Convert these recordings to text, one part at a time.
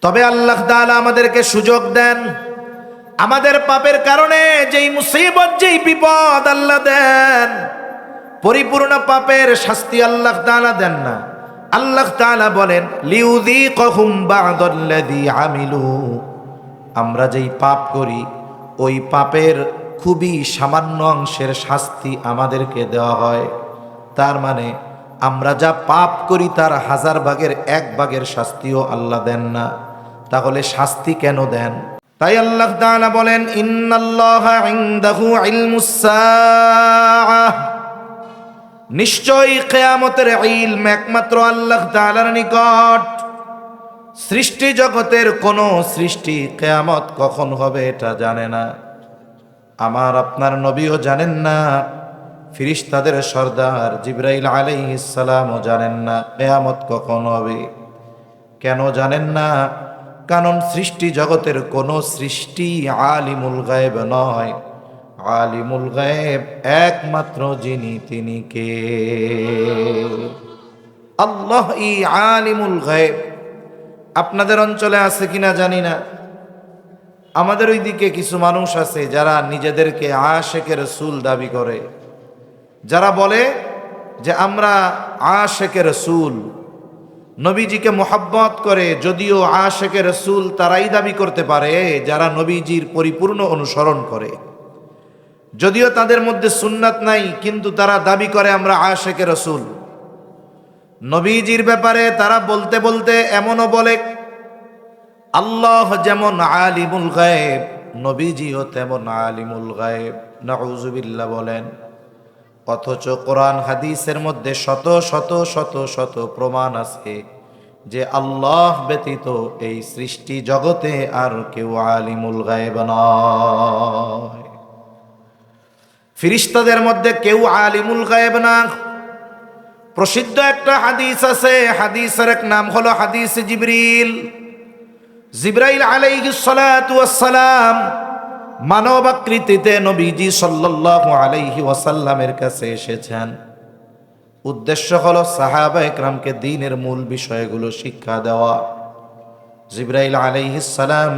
তবে আল্লাহ তাআলা আমাদেরকে সুযোগ দেন, আমাদের পাপের কারণে যেই মুসিবত যেই বিপদ আল্লাহ দেন, পরিপূর্ণ পাপের শাস্তি আল্লাহ তাআলা দেন না। আল্লাহ তাআলা বলেন লিউযীকাহুম বা'দাল্লাযী আমিলু, আমরা যেই পাপ করি ওই পাপের খুবই সামান্য অংশের শাস্তি আমাদেরকে দেওয়া হয়। তার মানে আমরা যা পাপ করি তার 1000 ভাগের 1 ভাগের শাস্তিও আল্লাহ দেন না। তাহলে শাস্তি কেন দেন? তাই আল্লাহ তাআলা বলেন ইন্নাল্লাহা ইনদাহু ইলমুস সাআহ, নিশ্চয়ই কিয়ামতের ইলম একমাত্র আল্লাহ তাআলার নিকট। সৃষ্টি জগতের কোন সৃষ্টি কিয়ামত কখন হবে এটা জানে না, আমার আপনার নবীও জানেন না, ফেরেশতাদের সরদার জিবরাইল আলাইহিস সালামও জানেন না কিয়ামত কখন হবে। কেন জানেন না? কারণ সৃষ্টি জগতের কোন সৃষ্টি আলিমুল গায়েব নয়। আলিমুল গায়েব একমাত্র যিনি, তিনি কে? আল্লাহ ই আলিমুল গায়েব। আপনাদের অঞ্চলে আছে কিনা জানি না, আমাদের ওইদিকে কিছু মানুষ আছে যারা নিজেদেরকে আশেকে রাসূল দাবি করে, যারা বলে যে আমরা আশেকে রাসূল, নবীজিকে মোহাব্বত করে। যদিও আশেকে রাসূল তারাই দাবি করতে পারে যারা নবীজির পরিপূর্ণ অনুসরণ করে, যদিও তাদের মধ্যে সুন্নাত নাই, কিন্তু তারা দাবি করে আমরা আশেকে রাসূল। নবীজির ব্যাপারে তারা বলতে বলতে এমনও বলে আল্লাহ যেমন আলিমুল গায়েব, নবীজিও তেমন আলিমুল গায়েব। নাউযুবিল্লাহ বলেন। অথচ কোরআন হাদিসের মধ্যে শত শত শত শত প্রমাণ আছে যে আল্লাহ ব্যতীত এই সৃষ্টি জগতে আর কেউ আলিমুল গায়েব নয়। ফেরেশতাদের মধ্যে কেউ আলিমুল গায়েব না। প্রসিদ্ধ একটা হাদিস আছে, হাদিসের এক নাম হলো হাদিস জিবরিল। জিবরাইল আলাইহিস সালাতু ওয়াস সালাম মানব আকৃতিতে নবীজি সাল্লাল্লাহু আলাইহি ওয়াসাল্লামের কাছে এসেছেন। উদ্দেশ্য হলো সাহাবা একরামকে দ্বীনের মূল বিষয়গুলো শিক্ষা দেওয়া। জিবরাইল আলাইহিস সালাম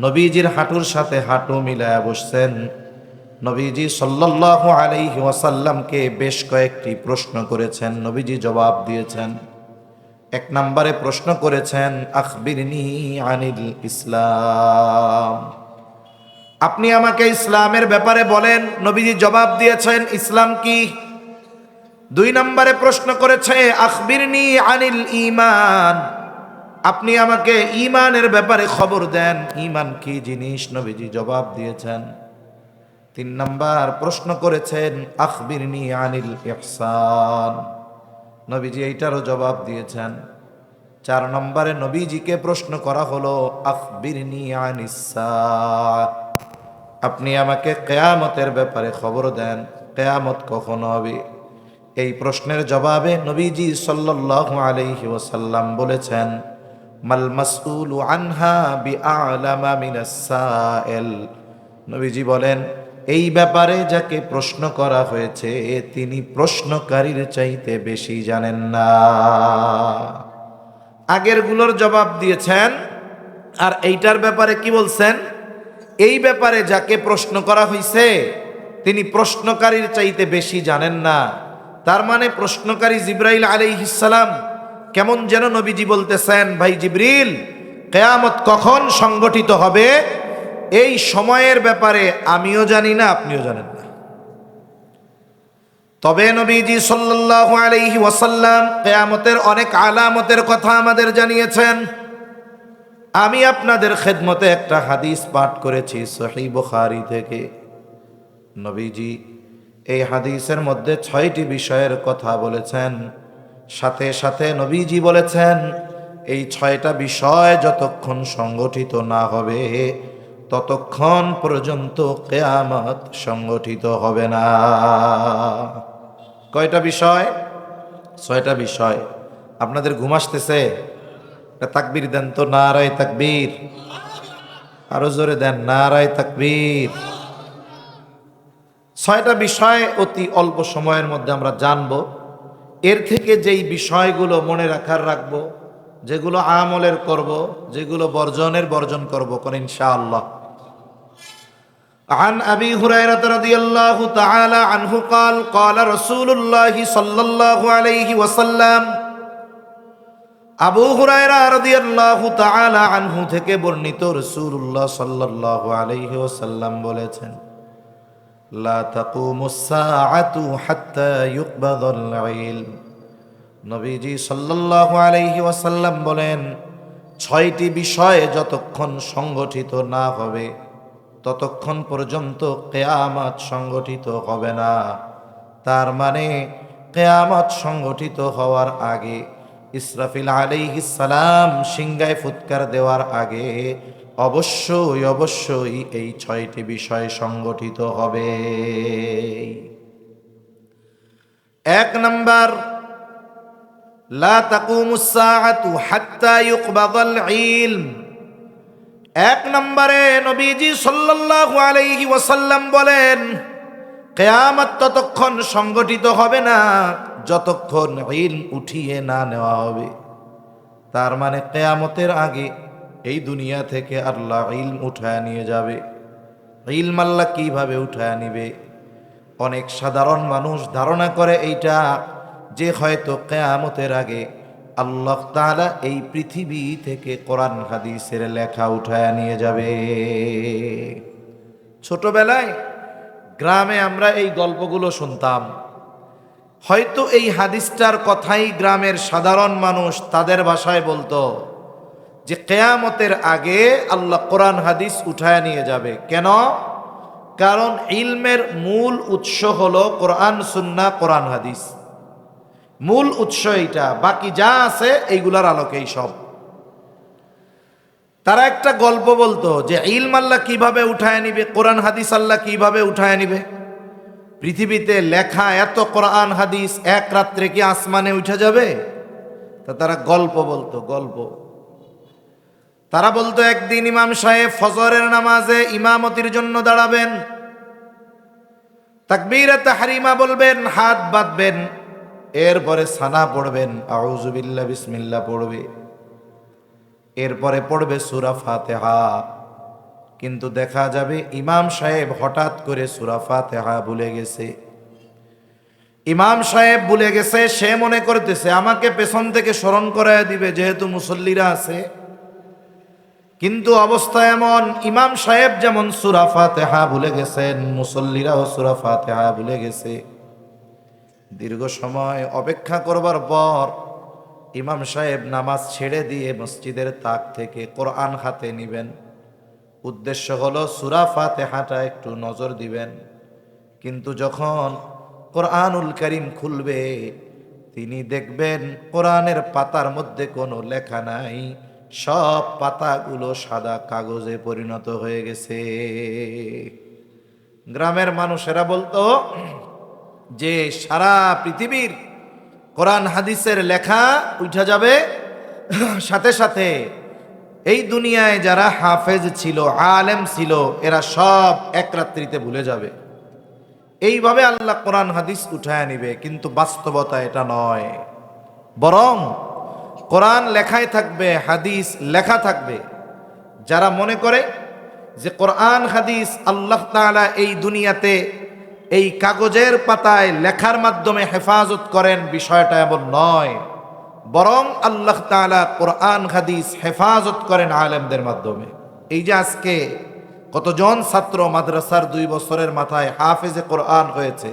নবীজির হাঁটুর সাথে হাঁটু মিলায়া বসছেন। নবীজি সাল্লাল্লাহু আলাইহি ওয়াসাল্লামকে বেশ কয়েকটি প্রশ্ন করেছেন, নবীজি জবাব দিয়েছেন। 1 নম্বরে প্রশ্ন করেছেন আখবিরনি আনিল ইসলাম, আপনি আমাকে ইসলামের ব্যাপারে বলেন। নবীজি জবাব দিয়েছেন ইসলাম কি। 2 নম্বরে প্রশ্ন করেছে আখবিরনি আনিল ঈমান, আপনি আমাকে ঈমানের ব্যাপারে খবর দেন, ঈমান কি জিনিস। নবীজি জবাব দিয়েছেন। 3 নম্বর প্রশ্ন করেছেন আখবিরনি আনিল ইহসান, নবীজি এইটারও জবাব দিয়েছেন। 4 নম্বরে নবীজিকে প্রশ্ন করা হলো আখবিরনি আনিস সাআহ, আপনি আমাকে কিয়ামতের ব্যাপারে খবর দেন, কিয়ামত কখন হবে। এই প্রশ্নের জবাবে নবীজি সাল্লাল্লাহু আলাইহি ওয়াসাল্লাম বলেছেন মাল মাসউলু আনহা বিআলামা মিনাস সাইল, নবীজি বলেন এই ব্যাপারে যাকে প্রশ্ন করা হয়েছে তিনি প্রশ্নকারীর চাইতে বেশি জানেন না। আগেরগুলোর জবাব দিয়েছেন, আর এইটার ব্যাপারে কি বলছেন? এই ব্যাপারে যাকে প্রশ্ন করা হয়েছে তিনি প্রশ্নকারীর চাইতে বেশি জানেন না। তার মানে প্রশ্নকারী জিবরাইল আলাইহিস সালাম। কেমন যেন নবীজি বলতেছেন, ভাই জিবরিল, কিয়ামত কখন সংগঠিত হবে এই সময়ের ব্যাপারে আমিও জানি না, আপনিও জানেন না। তবে নবীজি সাল্লাল্লাহু আলাইহি ওয়াসাল্লাম কিয়ামতের অনেক আলামতের কথা আমাদের জানিয়েছেন। আমি আপনাদের খেদমতে একটা হাদিস পাঠ করেছি সহিহ বুখারী থেকে। নবীজি এই হাদিসের মধ্যে 6টি বিষয়ের কথা বলেছেন। সাথে সাথে নবীজি বলেছেন এই 6টা বিষয় যতক্ষণ সংগঠিত না হবে ততক্ষণ পর্যন্ত কিয়ামত সংগঠিত হবে না। কয়টা বিষয়? 6টা বিষয়। আপনাদের ঘুম আসতেছে? তাকবীর দেন তো, নারায়ে তাকবীর। আরো জোরে দেন, নারায়ে তাকবীর। 6টা বিষয় অতি অল্প সময়ের মধ্যে আমরা জানব। এর থেকে যেই বিষয়গুলো মনে রাখার রাখবো, যেগুলো আমলের করব, যেগুলো বর্জনের বর্জন করব কোন ইনশাআল্লাহ। عن أبي هريرة رضي الله تعالى عنه قال قال رسول الله صلى الله عليه وسلم আবু হুরায়রা রাদিয়াল্লাহু তাআলা আনহু থেকে বর্ণিত রাসূলুল্লাহ সাল্লাল্লাহু আলাইহি ওয়াসাল্লাম বলেছেন, লা তাকুমুস সাআতু হাত্তা ইউকবাদাল ইলম। নবীজি সাল্লাল্লাহু আলাইহি ওয়াসাল্লাম বলেন, 6টি বিষয় যতক্ষণ সংগঠিত না হবে ততক্ষণ পর্যন্ত কিয়ামত সংগঠিত হবে না। তার মানে কিয়ামত সংগঠিত হওয়ার আগে, ইসরাফিল আলাইহিস সালাম সিংহায় ফুৎকার দেওয়ার আগে অবশ্যই অবশ্যই এই 6টি বিষয় সংগঠিত হবে। 1 নাম্বার, লা তাকুমুস সাআতু হাত্তা ইউকবাদাল ইলম। 1 নম্বরে নবীজি সাল্লাল্লাহু আলাইহি ওয়াসাল্লাম বলেন, কিয়ামত ততক্ষণ সংগঠিত হবে না যতক্ষণ ইলম উঠিয়ে না নেওয়া হবে। তার মানে কিয়ামতের আগে এই দুনিয়া থেকে আল্লাহ ইলম উঠায় নিয়ে যাবে। ইলম আল্লাহ কিভাবে উঠায় নিবে? অনেক সাধারণ মানুষ ধারণা করে এইটা যে হয়তো কিয়ামতের আগে আল্লাহ তাআলা এই পৃথিবী থেকে কোরআন হাদিসের লেখা উঠায় নিয়ে যাবে। ছোটবেলায় গ্রামে আমরা এই গল্পগুলো শুনতাম। হয়তো এই হাদিসটার কথাই গ্রামের সাধারণ মানুষ তাদের ভাষায় বলতো যে কিয়ামতের আগে আল্লাহ কোরআন হাদিস উঠায় নিয়ে যাবে। কেন? কারণ ইলমের মূল উৎস হলো কোরআন সুন্নাহ, কোরআন হাদিস মূল উৎস এইটা, বাকি যা আছে এইগুলার আলোকেই সব। তারা একটা গল্প বলতো যে ইলম আল্লাহ কিভাবে উঠায় নিবে, কোরআন হাদিস আল্লাহ কিভাবে উঠায় নিবে। পৃথিবীতে লেখা এত কোরআন হাদিস এক রাত্রে কি আসমানে উঠে যাবে? তা তারা গল্প বলতো, গল্প। তারা বলতো একদিন ইমাম সাহেব ফজরের নামাজে ইমামতির জন্য দাঁড়াবেন, তাকবীরে তাহরিমা বলবেন, হাত বাঁধবেন, এরপরে সানা পড়বেন, আউযু বিল্লাহ বিসমিল্লাহ পড়বে, এরপরে পড়বে সূরা ফাতিহা। কিন্তু দেখা যাবে ইমাম সাহেব হঠাৎ করে সূরা ফাতিহা ভুলে গেছে। ইমাম সাহেব ভুলে গেছে, সে মনে করতেছে আমাকে পেছন থেকে স্মরণ করায় দিবে যেহেতু মুসল্লিরা আছে। কিন্তু অবস্থা এমন, ইমাম সাহেব যেমন সূরা ফাতিহা ভুলে গেছেন, মুসল্লিরাও সূরা ফাতিহা ভুলে গেছে। দীর্ঘ সময় অপেক্ষা করবার পর ইমাম সাহেব নামাজ ছেড়ে দিয়ে মসজিদের তাক থেকে কোরআন হাতে নিবেন। উদ্দেশ্য হলো সূরা ফাতিহাটা একটু নজর দিবেন। কিন্তু যখন কোরআনুল কারীম খুলবে তিনি দেখবেন কোরআনের পাতার মধ্যে কোনো লেখা নাই, সব পাতাগুলো সাদা কাগজে পরিণত হয়ে গেছে। গ্রামের মানুষেরা বলতো যে সারা পৃথিবীর কোরআন হাদিসের লেখা উঠা যাবে, সাথে সাথে এই দুনিয়ায় যারা হাফেজ ছিল, আলেম ছিল, এরা সব এক রাত্রিতে ভুলে যাবে। এইভাবে আল্লাহ কোরআন হাদিস উঠায় নিবে। কিন্তু বাস্তবতা এটা নয়, বরং কোরআন লেখাই থাকবে, হাদিস লেখা থাকবে। যারা মনে করে যে কোরআন হাদিস আল্লাহ তাআলা এই দুনিয়াতে এই কাগজের পাতায় লেখার মাধ্যমে হেফাজত করেন, বিষয়টা এমন নয়। বরং আল্লাহ তাআলা কোরআন হাদিস হেফাজত করেন আলেমদের মাধ্যমে। এই যে আজকে কতজন ছাত্র মাদ্রাসার 2 বছরের মাথায় হাফেজে কোরআন হয়েছে,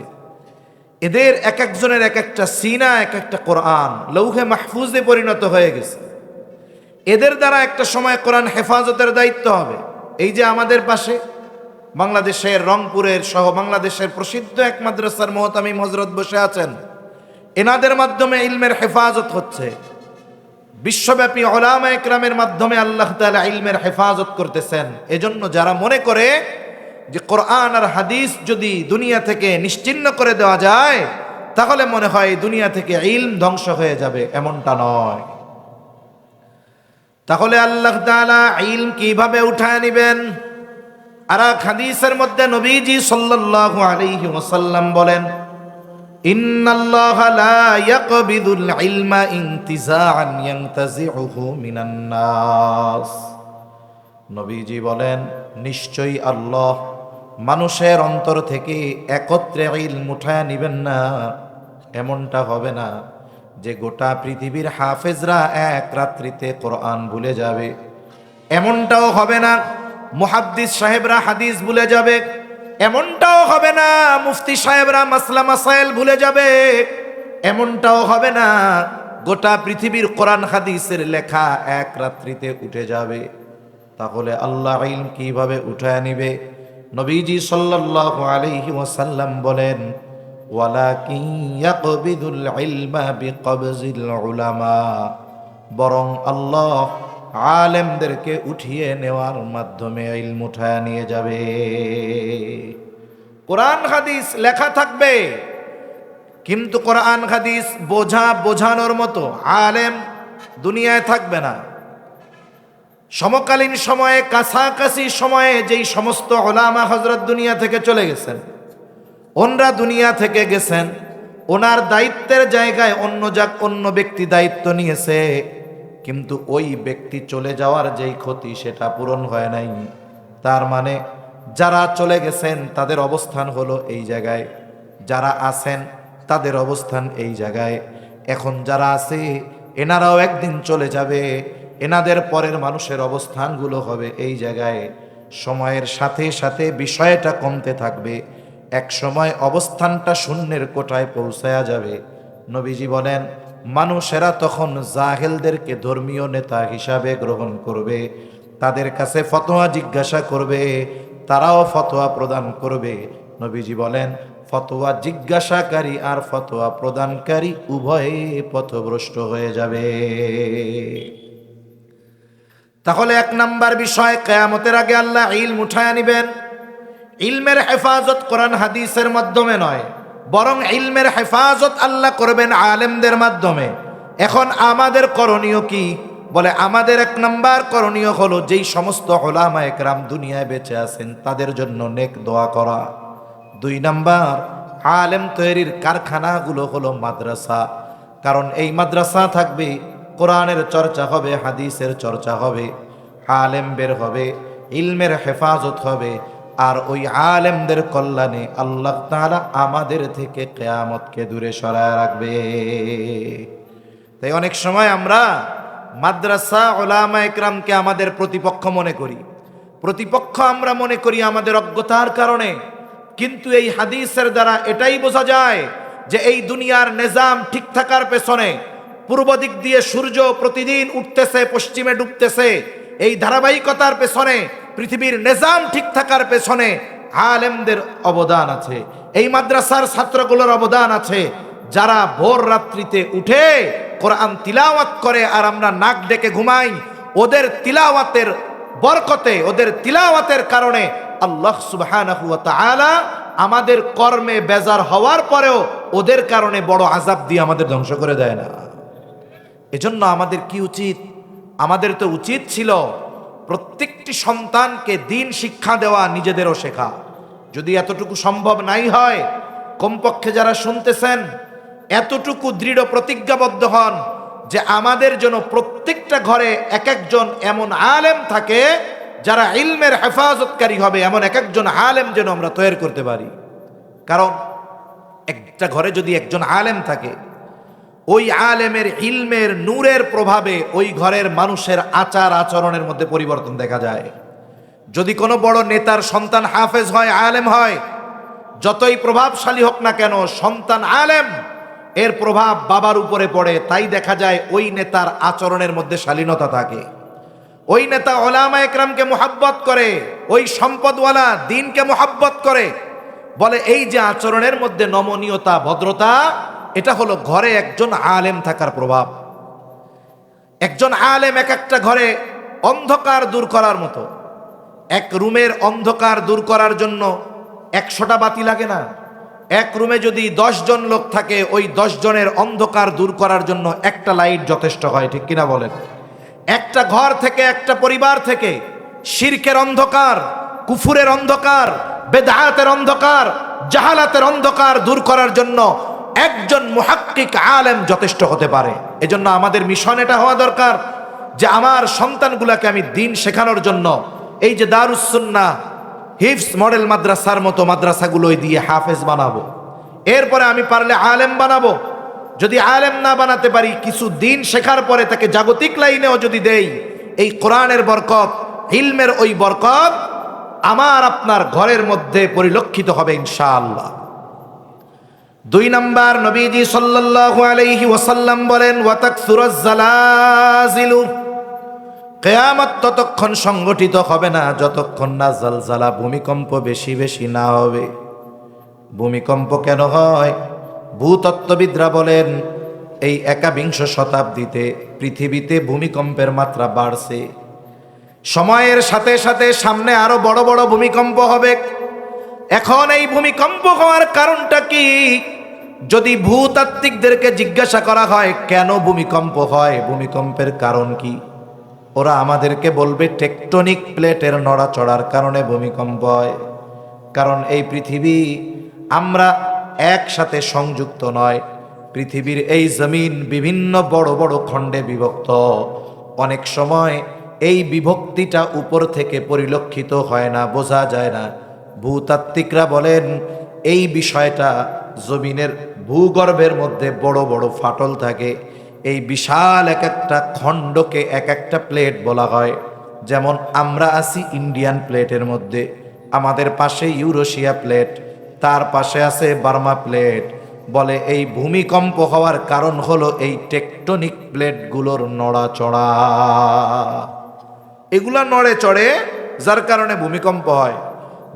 এদের এক একজনের এক একটা সিনা, এক একটা কোরআন লৌহে মাহফুজে পরিণত হয়ে গেছে। এদের দ্বারা একটা সময় কোরআন হেফাজতের দায়িত্ব হবে। এই যে আমাদের পাশে বাংলাদেশের রংপুরের সহ বাংলাদেশের প্রসিদ্ধ এক মাদ্রাসার মুহতামিম হযরত বসে আছেন, এনাদের মাধ্যমে ইলমের হেফাজত হচ্ছে। বিশ্বব্যাপী উলামা ইকরামের মাধ্যমে আল্লাহ তাআলা ইলমের হেফাজত করতেছেন। এজন্য যারা মনে করে যে কোরআন আর হাদিস যদি দুনিয়া থেকে নিশ্চিহ্ন করে দেওয়া যায় তাহলে মনে হয় দুনিয়া থেকে ইলম ধ্বংস হয়ে যাবে, এমনটা নয়। তাহলে আল্লাহ তাআলা ইলম কিভাবে উঠায় নেবেন? আর এক হাদিসের মধ্যে নবীজি সাল্লাল্লাহু আলাইহি ওয়াসাল্লাম বলেন, ইন্নাল্লাহা লা ইয়াকবিদুল ইলমা ইনতিজাআন ইয়ানতাজিউহু মিনান নাস। নবীজি বলেন, নিশ্চয়ই আল্লাহ মানুষের অন্তর থেকে একত্রে ইলম উঠায় নিবেন না। এমনটা হবে না যে গোটা পৃথিবীর হাফেজরা এক রাত্রিতে কোরআন ভুলে যাবে। এমনটাও হবে না মুহাদ্দিস সাহেবরা হাদিস ভুলে যাবে। এমনটাও হবে না মুফতি সাহেবরা মাসলা মাসাইল ভুলে যাবে। এমনটাও হবে না গোটা পৃথিবীর কোরআন হাদিসের লেখা এক রাত্রিতে উঠে যাবে। তাহলে আল্লাহ ইলম কিভাবে উঠায় নিবে? নবীজি সাল্লাল্লাহু আলাইহি ওয়াসাল্লাম বলেন, ওয়ালাকিন ইয়াকবিদুল ইলমা বিকবজিল উলামা, বরং আল্লাহ আলেমদেরকে উঠিয়ে নেওয়ার মাধ্যমে ইলম উঠায় নিয়ে যাবে। কোরআন হাদিস লেখা থাকবে, কিন্তু কোরআন হাদিস বোঝানোর মতো আলেম দুনিয়ায় থাকবে না। সমকালীন সময়ে, কাছাকাছি সময়ে যেই সমস্ত ওলামা হযরত দুনিয়া থেকে চলে গেছেন, ওনরা দুনিয়া থেকে গেছেন, ওনার দায়িত্বের জায়গায় অন্য ব্যক্তি দায়িত্ব নিয়েছে, কিন্তু ওই ব্যক্তি চলে যাওয়ার যেই ক্ষতি সেটা পূরণ হয় নাই। তার মানে যারা চলে গেছেন তাদের অবস্থান হলো এই জায়গায়, যারা আছেন তাদের অবস্থান এই জায়গায়। এখন যারা আছে এনারাও একদিন চলে যাবে, এনাদের পরের মানুষের অবস্থানগুলো হবে এই জায়গায়। সময়ের সাথে সাথে বিষয়টা কমতে থাকবে, এক সময় অবস্থানটা শূন্যের কোঠায় পৌঁছায়া যাবে। নবীজি বলেন, মানুষেরা তখন জাহেলদেরকে ধর্মীয় নেতা হিসাবে গ্রহণ করবে, তাদের কাছে ফতোয়া জিজ্ঞাসা করবে, তারাও ফতোয়া প্রদান করবে। নবীজি বলেন, ফতোয়া জিজ্ঞাসাকারী আর ফতোয়া প্রদানকারী উভয়ে পথভ্রষ্ট হয়ে যাবে। তাহলে এক নাম্বার বিষয়, কিয়ামতের আগে আল্লাহ ইলম উঠায় নিবেন। ইলমের হেফাজত কোরআন হাদিসের মাধ্যমে নয়, বরং ইলমের হেফাজত আল্লাহ করবেন আলেমদের মাধ্যমে। এখন আমাদের করণীয় কি? বলে, আমাদের এক নাম্বার করণীয় হলো যেই সমস্ত উলামা একরাম দুনিয়ায় বেঁচে আছেন তাদের জন্য নেক দোয়া করা। দুই নাম্বার, আলেম তৈরির কারখানাগুলো হলো মাদ্রাসা। কারণ এই মাদ্রাসা থাকবে, কোরআনের চর্চা হবে, হাদিসের চর্চা হবে, আলেম বের হবে, ইলমের হেফাজত হবে, আর ওই আলেমদের কল্যাণে আল্লাহ তাআলা আমাদের থেকে কিয়ামতকে দূরে সরায় রাখবে। তাই অনেক সময় আমরা মাদ্রাসা উলামা একরামকে আমাদের প্রতিপক্ষ মনে করি। প্রতিপক্ষ আমরা মনে করি আমাদের অজ্ঞতার কারণে, কিন্তু এই হাদিসের দ্বারা এটাই বোঝা যায় যে এই দুনিয়ার নিজাম ঠিক থাকার পেছনে, পূর্ব দিক দিয়ে সূর্য প্রতিদিন উঠতেছে, পশ্চিমে ডুবতেছে, এই ধারাবাহিকতার পেছনে, পৃথিবীর নিজাম ঠিক থাকার পেছনে আলেমদের অবদান আছে, এই মাদ্রাসার ছাত্রগুলোর অবদান আছে, যারা ভোর রাত্রিতে উঠে কোরআন তিলাওয়াত করে আর আমরা নাক ডেকে ঘুমাই। ওদের তিলাওয়াতের বরকতে, ওদের তিলাওয়াতের কারণে আল্লাহ সুবহানাহু ওয়া তাআলা আমাদের কর্মে বেজার হওয়ার পরেও ওদের কারণে বড় আযাব দিয়ে আমাদের ধ্বংস করে দেয় না। এজন্য আমাদের কি উচিত? আমাদের তো উচিত ছিল প্রত্যেকটি সন্তানকে দ্বীন শিক্ষা দেওয়া, নিজেদেরও শেখা। যদি এতটুকু সম্ভব নাই হয়, কমপক্ষে যারা শুনতেছেন এতটুকু দৃঢ় প্রতিজ্ঞাবদ্ধ হন যে আমাদের জন্য প্রত্যেকটা ঘরে এক একজন এমন আলেম থাকে যারা ইলমের হেফাজতকারী হবে, এমন এক একজন আলেম যেন আমরা তৈরি করতে পারি। কারণ একটা ঘরে যদি একজন আলেম থাকে, ওই আলেমের ইলমের নূরের প্রভাবে ওই ঘরের মানুষের আচার আচরণের মধ্যে পরিবর্তন দেখা যায়। যদি কোনো বড় নেতার সন্তান হাফেজ হয়, আলেম হয়, যতই প্রভাবশালী হোক না কেন, সন্তান আলেম, এর প্রভাব বাবার উপরে পড়ে। তাই দেখা যায় ওই নেতার আচরণের মধ্যে শালীনতা থাকে, ওই নেতা উলামা একরামকে মুহাব্বত করে, ওই সম্পদওয়ালা দ্বীনকে মুহাব্বত করে। বলে এই যে আচরণের মধ্যে নমনীয়তা, ভদ্রতা, এটা হলো ঘরে একজন আলেম থাকার প্রভাব। একজন আলেম এক একটা ঘরে অন্ধকার দূর করার মতো। এক রুমের অন্ধকার দূর করার জন্য 100টা বাতি লাগে না। এক রুমে যদি 10 জন লোক থাকে, ওই 10 জনের অন্ধকার দূর করার জন্য একটা লাইট যথেষ্ট হয়, ঠিক কিনা বলেন? একটা ঘর থেকে, একটা পরিবার থেকে শিরকের অন্ধকার, কুফুরের অন্ধকার, বেদাতের অন্ধকার, জাহালাতের অন্ধকার দূর করার জন্য একজন মুহাক্কিক আলেম যথেষ্ট হতে পারে। এজন্য আমাদের মিশন এটা হওয়া দরকার যে আমার সন্তানগুলোকে আমি দিন শেখানোর জন্য এই যে দারুস সুন্নাহ হিফজ মডেল মাদ্রাসার মতো মাদ্রাসাগুলোই দিয়ে হাফেজ বানাবো, এরপরে আমি পারলে আলেম বানাবো। যদি আলেম না বানাতে পারি, কিছু দিন শেখার পরে তাকে জাগতিক লাইনেও যদি দেই, এই কোরআনের বরকত, ইলমের ওই বরকত আমার আপনার ঘরের মধ্যে পরিলক্ষিত হবে ইনশাআল্লাহ। 2 নাম্বার, নবীজি সাল্লাল্লাহু আলাইহি ওয়াসাল্লাম বলেন, ওয়া তাকসুরাজ জালাজিলু, কিয়ামত ততক্ষণ সংগঠিত হবে না যতক্ষণ না জালজালা, ভূমিকম্প বেশি বেশি না হবে। ভূমিকম্প কেন হয়? ভূতত্ত্ববিদরা বলেন এই 21 শতাব্দীতে পৃথিবীতে ভূমিকম্পের মাত্রা বাড়ছে। সময়ের সাথে সাথে সামনে আরো বড় বড় ভূমিকম্প হবে। এখন এই ভূমিকম্প হওয়ার কারণটা কি? যদি ভূতাত্ত্বিকদেরকে জিজ্ঞাসা করা হয় কেন ভূমিকম্প হয়, ভূমিকম্পের কারণ কি, ওরা আমাদেরকে বলবে টেকটনিক প্লেটের নড়াচড়ার কারণে ভূমিকম্প হয়। কারণ এই পৃথিবী আমরা একসাথে সংযুক্ত নয়। পৃথিবীর এই জমিন বিভিন্ন বড় বড় খণ্ডে বিভক্ত। অনেক সময় এই বিভক্তিটা উপর থেকে পরিলক্ষিত হয় না, বোঝা যায় না। ভূতাত্ত্বিকরা বলেন এই বিষয়টা জমিনের ভূগর্ভের মধ্যে বড় বড় ফাটল থাকে। এই বিশাল এক একটা খণ্ডকে এক একটা প্লেট বলা হয়। যেমন আমরা আছি ইন্ডিয়ান প্লেটের মধ্যে, আমাদের পাশে ইউরোশিয়া প্লেট, তার পাশে আছে বার্মা প্লেট। বলে এই ভূমিকম্প হওয়ার কারণ হলো এই টেকটনিক প্লেটগুলোর নড়াচড়া। এগুলা নড়ে চড়ে, যার কারণে ভূমিকম্প হয়।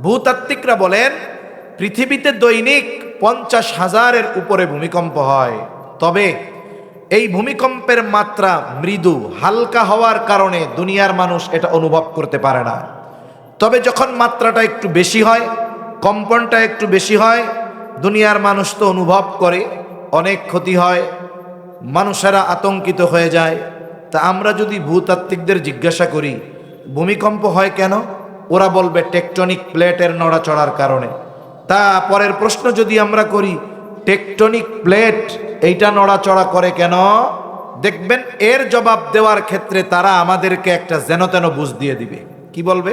ভূতাত্ত্বিকরা বলেন পৃথিবীতে দৈনিক 50,000-এর উপরে ভূমিকম্প হয়। তবে এই ভূমিকম্পের মাত্রা মৃদু হালকা হওয়ার কারণে দুনিয়ার মানুষ এটা অনুভব করতে পারে না। তবে যখন মাত্রাটা একটু বেশি হয়, কম্পনটা একটু বেশি হয়, দুনিয়ার মানুষ তো অনুভব করে, অনেক ক্ষতি হয়, মানুষেরা আতঙ্কিত হয়ে যায়। তা আমরা যদি ভূতাত্ত্বিকদের জিজ্ঞাসা করি ভূমিকম্প হয় কেন, ওরা বলবে টেকটনিক প্লেটের নড়াচড়ার কারণে। তা পরের প্রশ্ন যদি আমরা করি টেকটনিক প্লেট এইটা নড়াচড়া করে কেন, দেখবেন এর জবাব দেওয়ার ক্ষেত্রে তারা আমাদেরকে একটা যেনতেন বুঝ দিয়ে দিবে। কি বলবে?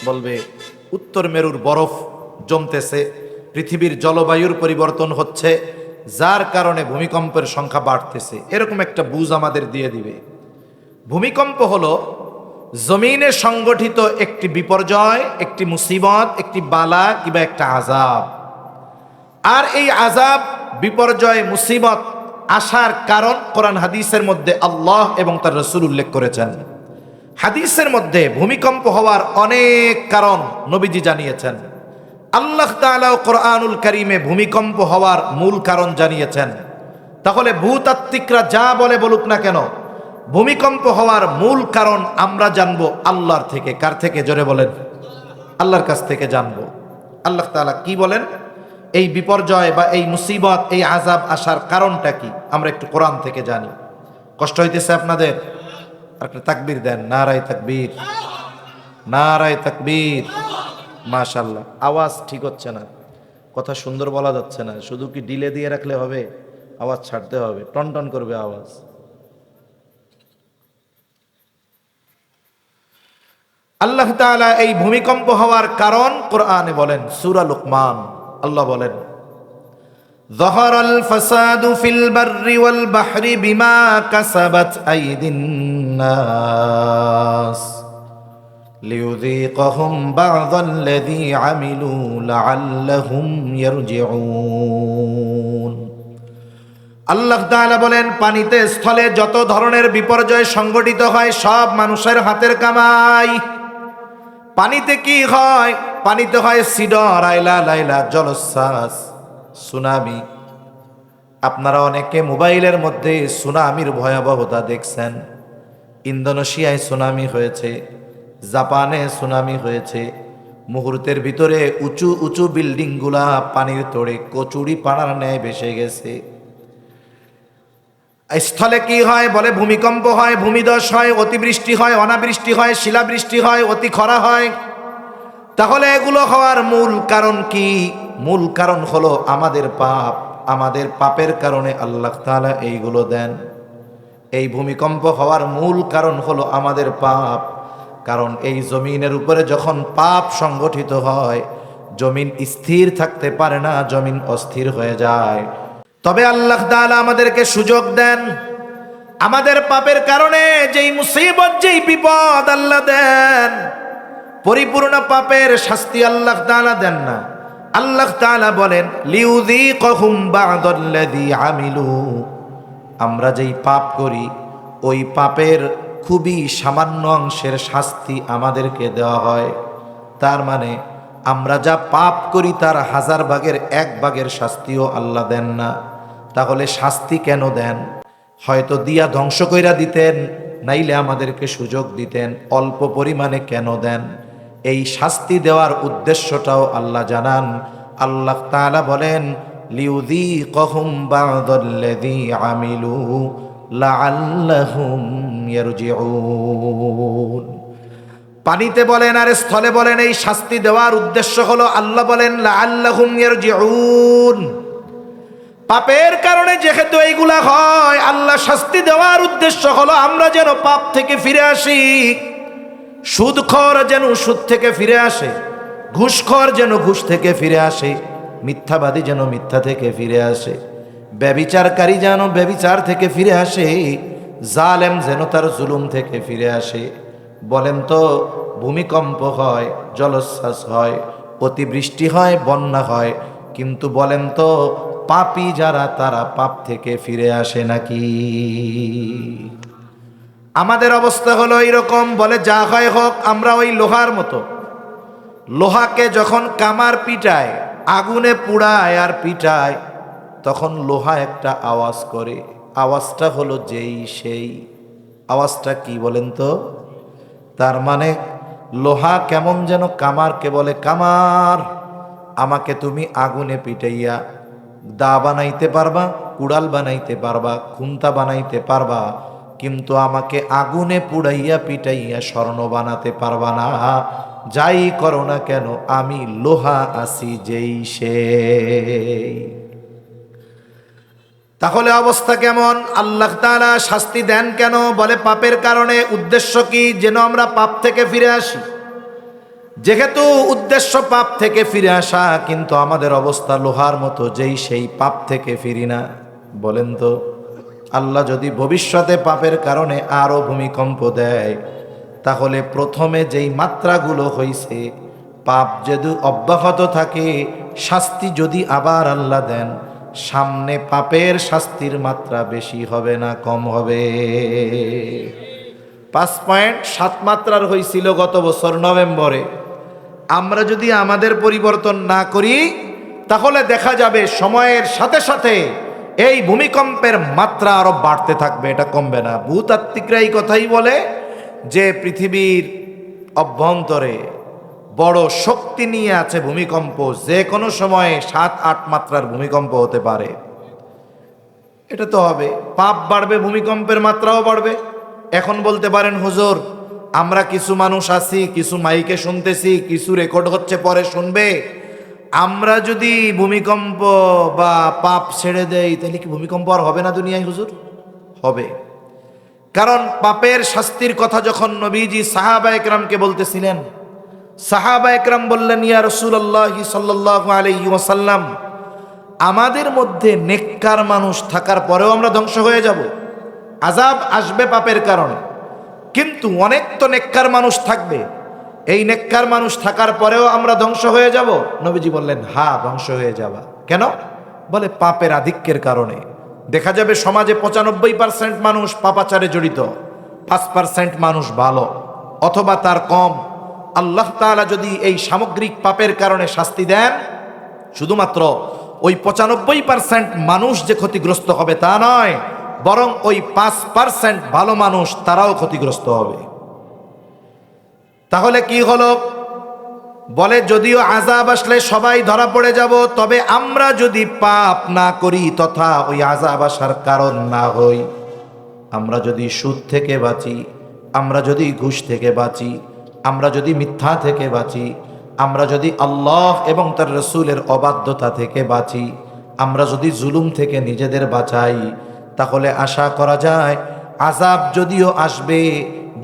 বলবে উত্তর মেরুর বরফ জমতেছে, পৃথিবীর জলবায়ুর পরিবর্তন হচ্ছে, যার কারণে ভূমিকম্পের সংখ্যা বাড়তেছে। এরকম একটা বুঝ আমাদের দিয়ে দিবে। ভূমিকম্প হলো জমিনে সংগঠিত একটি বিপর্যয়, একটি মুসিবত, একটি বালা কিংবা একটা আযাব। আর এই আযাব, বিপর্যয়, মুসিবত আসার কারণ কোরআন হাদিসের মধ্যে আল্লাহ এবং তার রাসূল উল্লেখ করেছেন। হাদিসের মধ্যে ভূমিকম্প হওয়ার অনেক কারণ নবীজি জানিয়েছেন। আল্লাহ তাআলা কোরআনুল কারীমে ভূমিকম্প হওয়ার মূল কারণ জানিয়েছেন। তাহলে ভূতাত্ত্বিকরা যা বলে বলুক না কেন, ভূমিকম্প হওয়ার মূল কারণ আমরা জানবো আল্লাহর থেকে। কার থেকে? জোরে বলেন। আল্লাহর কাছ থেকে জানবো। আল্লাহ তাআলা কি বলেন, এই বিপর্যয় বা এই মুসিবত, এই আযাব আসার কারণটা কি, আমরা একটু কোরআন থেকে জানি। কষ্ট হইতেছে আপনাদের? একটা তাকবীর দেন, নারায়ে তাকবীর, নারায়ে তাকবীর। মাশাআল্লাহ। আওয়াজ ঠিক হচ্ছে না, কথা সুন্দর বলা যাচ্ছে না। শুধু কি ডিলে দিয়ে রাখলে হবে? আওয়াজ ছাড়তে হবে, টনটন করবে আওয়াজ। আল্লাহ তাআলা এই ভূমিকম্প হওয়ার কারণ কোরআনে বলেন, সূরা লুকমান। আল্লাহ বলেন, যাহারাল ফাসাদু ফিল বাররি ওয়াল বাহরি বিমা কাসাবাত আইদিন নাস লিয়ুযীকাহুম বা'যাল্লাযী আমিলু লাআল্লাহুম ইয়ারজিউন। আল্লাহ তাআলা বলেন, পানিতে স্থলে যত ধরনের বিপর্যয় সংঘটিত হয় সব মানুষের হাতের কামাই। পানিতে কি হয়? পানিতে হয় সিডর, আইলা, লাইলা, জলোচ্ছ্বাস, সুনামি। আপনারা অনেকে মোবাইলের মধ্যে সুনামির ভয়াবহতা দেখছেন। ইন্দোনেশিয়ায় সুনামি হয়েছে, জাপানে সুনামি হয়েছে। মুহূর্তের ভিতরে উঁচু উঁচু বিল্ডিংগুলা পানির তোড়ে কচুরি পানার ন্যায় ভেসে গেছে। স্থলে কি হয়? বলে ভূমিকম্প হয়, ভূমিধস হয়, অতিবৃষ্টি হয়, অনাবৃষ্টি হয়, শিলাবৃষ্টি হয়, অতি খরা হয়। তাহলে এগুলো হওয়ার মূল কারণ কি? মূল কারণ হলো আমাদের পাপ। আমাদের পাপের কারণে আল্লাহ তাআলা এইগুলো দেন। এই ভূমিকম্প হওয়ার মূল কারণ হলো আমাদের পাপ। কারণ এই জমিনের উপরে যখন পাপ সংগঠিত হয়, জমিন স্থির থাকতে পারে না, জমিন অস্থির হয়ে যায়। তবে আল্লাহ তাআলা আমাদেরকে সুযোগ দেন। আমাদের পাপের কারণে যেই মুসিবত, যেই বিপদ আল্লাহ দেন, পরিপূর্ণ পাপের শাস্তি আল্লাহ তাআলা দেন না। আল্লাহ তাআলা বলেন লিউযীকাহুম বা'দাল্লাযী আমিলু, আমরা যেই পাপ করি ওই পাপের খুবই সামান্য অংশের শাস্তি আমাদেরকে দেওয়া হয়। তার মানে আমরা যা পাপ করি তার 1000 ভাগের 1 ভাগের শাস্তিও আল্লাহ দেন না। তাহলে শাস্তি কেন দেন? হয়তো দিয়া ধ্বংস কইরা দিতেন, নাইলে আমাদেরকে সুযোগ দিতেন। অল্প পরিমাণে কেন দেন? এই শাস্তি দেওয়ার উদ্দেশ্যটাও আল্লাহ জানান। আল্লাহ তাআলা বলেন লিউযীকাহুম বা'দাল্লাযী আমিলু লাআল্লাহুম ইয়ারজিউন। পানিতে বলেন আর স্থলে বলেন, এই শাস্তি দেওয়ার উদ্দেশ্য হলো, আল্লাহ বলেন লাআল্লাহুম ইয়ারজিউন। পাপের কারণে যেহেতু এইগুলা হয়, আল্লাহ শাস্তি দেওয়ার উদ্দেশ্য হলো আমরা যেন পাপ থেকে ফিরে আসি। সুদখোর যেন সুদ থেকে ফিরে আসে, ঘুষখোর যেন ঘুষ থেকে ফিরে আসে, মিথ্যাবাদী যেন মিথ্যা থেকে ফিরে আসে, ব্যভিচারকারী যেন ব্যভিচার থেকে ফিরে আসে, জালেম যেন তার জুলুম থেকে ফিরে আসে। বলেন তো, ভূমিকম্প হয়, জলোচ্ছ্বাস হয়, অতিবৃষ্টি হয়, বন্যা হয়, কিন্তু বলেন তো পাপী যারা তারা পাপ থেকে ফিরে আসে নাকি? আমাদের অবস্থা হলো এইরকম। বলে যা হয় হোক, আমরা ওই লোহার মতো। লোহাকে যখন কামার পিটায়, আগুনে পুড়ায় আর পিটায়, তখন লোহা একটা আওয়াজ করে। আওয়াজটা হলো যেই সেই। আওয়াজটা কি বলেন তো? তার মানে লোহা কেমন যেন কামারকে বলে, কামার আমাকে তুমি আগুনে পিটাইয়া দা বানাইতে পারবা, কুড়াল বানাইতে পারবা, খুন্তা বানাইতে পারবা, কিন্তু আমাকে আগুনে পুড়াইয়া পিটাইয়া স্বর্ণ বানাতে পারবা না। যাই করো না কেন, আমি লোহা আছি যেই সেই। তাহলে অবস্থা কেমন? আল্লাহ তাআলা শাস্তি দেন কেন? বলে পাপের কারণে। উদ্দেশ্য কি? যেন আমরা পাপ থেকে ফিরে আসি। যেহেতু উদ্দেশ্য পাপ থেকে ফিরে আসা, কিন্তু আমাদের অবস্থা লোহার মতো, যেই সেই পাপ থেকে ফিরি না। বলেন তো, আল্লাহ যদি ভবিষ্যতে পাপের কারণে আরো ভূমিকম্প দেয়, তাহলে প্রথমে যেই মাত্রাগুলো হইছে, পাপ যদি অব্যাহত থাকে, শাস্তি যদি আবার আল্লাহ দেন, সামনে পাপের শাস্তির মাত্রা বেশি হবে না কম হবে? 5.7 মাত্রার হয়েছিল গত বছর নভেম্বরে। আমরা যদি আমাদের পরিবর্তন না করি, তাহলে দেখা যাবে সময়ের সাথে সাথে এই ভূমিকম্পের মাত্রা আরো বাড়তে থাকবে, এটা কমবে না। ভূতাত্ত্বিকরা এই কথাই বলে যে পৃথিবীর অভ্যন্তরে বড় শক্তি নিয়ে আছে ভূমিকম্প, যে কোনো সময়ে 7-8 মাত্রার ভূমিকম্প হতে পারে। এটা তো হবে। পাপ বাড়বে, ভূমিকম্পের মাত্রাও বাড়বে। এখন বলতে পারেন হুজুর, আমরা কিছু মানুষ আছি, কিছু মাইকে শুনতেছি, কিছু রেকর্ড হচ্ছে, পরে শুনবে। আমরা যদি ভূমিকম্প বা পাপ ছেড়ে দেই, তাহলে কি ভূমিকম্প আর হবে না দুনিয়ায়? হুজুর, হবে। কারণ পাপের শাস্তির কথা যখন নবীজি সাহাবা একরামকে বলতেছিলেন, সাহাবা একরাম বললেন, ইয়া রাসূলুল্লাহ সাল্লাল্লাহু আলাইহি ওয়াসাল্লাম, আমাদের মধ্যে নেককার মানুষ থাকার পরেও আমরা ধ্বংস হয়ে যাব। আযাব আসবে পাপের কারণে, কিন্তু অনেক তো নেককার মানুষ থাকবে, এই নেককার মানুষ থাকার পরেও আমরা ধ্বংস হয়ে যাব? নবীজি বললেন, হ্যাঁ, ধ্বংস হয়ে যাবা। কেন? বলে পাপের আধিক্যের কারণে। দেখা যাবে সমাজে 95% মানুষ পাপাচারে জড়িত, 5% মানুষ ভালো অথবা তার কম। আল্লাহ তাআলা যদি এই সামগ্রিক পাপের কারণে শাস্তি দেন, শুধুমাত্র ওই 95% মানুষ যে ক্ষতিগ্রস্ত হবে তা নয়, বরং ওই 5% ভালো মানুষ, তারাও ক্ষতিগ্রস্ত হবে। তাহলে কি হলো? বলে যদিও আযাব আসলে সবাই ধরা পড়ে যাব, তবে আমরা যদি পাপ না করি তথা ওই আযাব আসার কারণ না হই, আমরা যদি সুদ থেকে বাঁচি, আমরা যদি ঘুষ থেকে বাঁচি, আমরা যদি মিথ্যা থেকে বাঁচি, আমরা যদি আল্লাহ এবং তার রাসূলের অবাধ্যতা থেকে বাঁচি, আমরা যদি জুলুম থেকে নিজেদের বাঁচাই, তাহলে আশা করা যায় আযাব যদিও আসবে,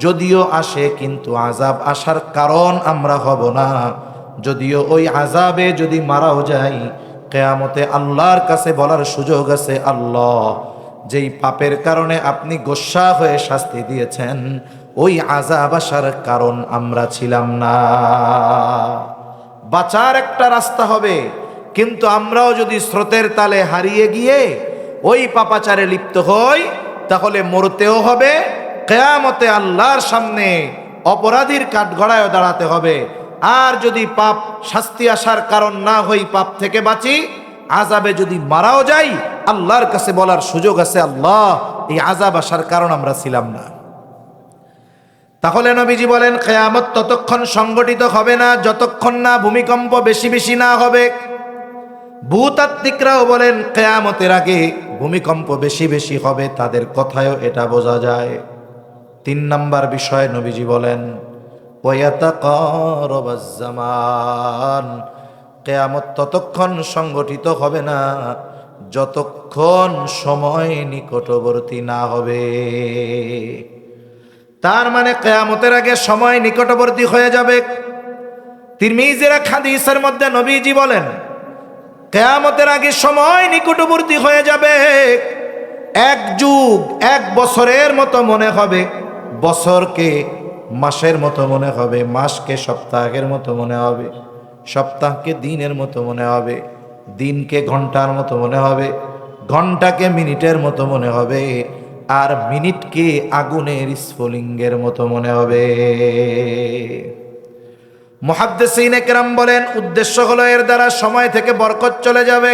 যদিও আসে, কিন্তু আযাব আসার কারণ আমরা হব না। যদিও ওই আযাবে যদি মারাও যাই, কিয়ামতে আল্লাহর কাছে বলার সুযোগ আছে, আল্লাহ, যেই পাপের কারণে আপনি গোস্বা হয়ে শাস্তি দিয়েছেন, ওই আযাব আসার কারণ আমরা ছিলাম না। বাঁচার একটা রাস্তা হবে, কিন্তু আমরাও যদি স্রোতের তালে হারিয়ে গিয়ে ওই পাপাচারে লিপ্ত হই, তাহলে মরতেও হবে, কিয়ামতে আল্লাহর সামনে অপরাধীর কাঠগড়ায় দাঁড়াতে হবে। আর যদি পাপ শাস্তি আসার কারণ না হই, পাপ থেকে বাঁচি, আযাবে যদি মারাও যাই, আল্লাহর কাছে বলার সুযোগ আছে, আল্লাহ, এই আযাব আসার কারণ আমরা ছিলাম না। তাহলে নবীজি বলেন কিয়ামত ততক্ষণ সংগঠিত হবে না যতক্ষণ না ভূমিকম্প বেশি বেশি না হবে। ভূতাত্ত্বিকরাও বলেন কিয়ামতের আগে ভূমিকম্প বেশি বেশি হবে, তাদের কথায়ও এটা বোঝা যায়। 3 নাম্বার বিষয় নবীজি বলেন ওয়ায়াতাকারাবাজ জামান, কিয়ামত ততক্ষণ সংগঠিত হবে না যতক্ষণ সময় নিকটবর্তী না হবে। তার মানে কিয়ামতের আগে সময় নিকটবর্তী হয়ে যাবে। তিরমিজির এক হাদিসের মধ্যে নবীজি বলেন কিয়ামতের আগে সময় নিকটবর্তী হয়ে যাবে। 1 যুগ 1 বছরের মতো মনে হবে, বছরকে মাসের মতো মনে হবে, মাসকে সপ্তাহের মতো মনে হবে, সপ্তাহকে দিনের মতো মনে হবে, দিনকে ঘন্টার মতো মনে হবে, ঘন্টাকে মিনিটের মতো মনে হবে, আর মিনিটকে আগুনের স্ফুলিঙ্গের মতো মনে হবে। মুহাদ্দিসিনে কেরাম বলেন উদ্দেশ্য হলো এর দ্বারা সময় থেকে বরকত চলে যাবে,